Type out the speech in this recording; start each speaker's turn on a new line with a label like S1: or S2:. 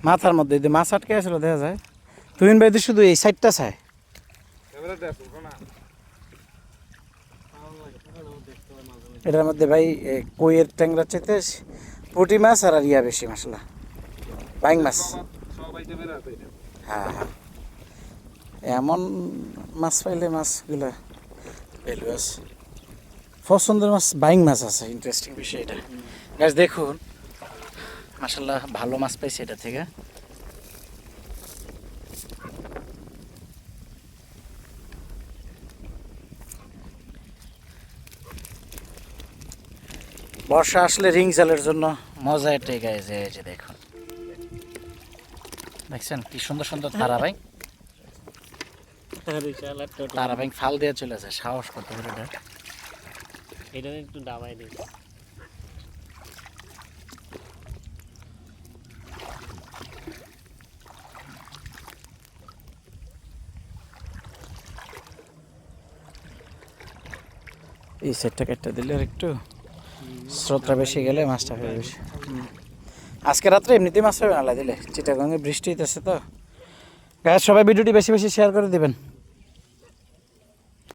S1: মাথার মধ্যে যদি মাছ আটকে আসলে দেখা যায়। তুমিন ভাই তো শুধু এই সাইডটা চায়। এটার মধ্যে ভাই কইয়ের ট্যাংরা চাইতে পুঁটি মাছ আর ইয়া বেশি মশলা বাইং মাছ। হ্যাঁ হ্যাঁ, এমন মাছ পাইলে মাছগুলা ভ্যালু আছে। পছন্দের মাছ বাইং মাছ আছে, ইন্টারেস্টিং বিষয় এটা। গাছ দেখুন মাশাল্লাহ ভালো মাছ পাইছে এটা থেকে। বর্ষা আসলে রিং জালের জন্য মজা এটাই গায়ে যে যে দেখুন, দেখছেন কি সুন্দর সুন্দর তারাবাই। তারাবাই ফাল দিয়ে চলে যায়, সাহস কত করে
S2: এটা একটু দাবাই দিই।
S1: এই সেটটা কেটে দিলে আর একটু স্রোতটা বেশি গেলে মাছটা হবে বেশি। আজকে রাত্রে এমনিতেই মাছ হবে নালা দিলে, চিটাগাঙে বৃষ্টি হইতেছে তো। গায়ে সবাই ভিডিওটি বেশি বেশি শেয়ার করে দিবেন।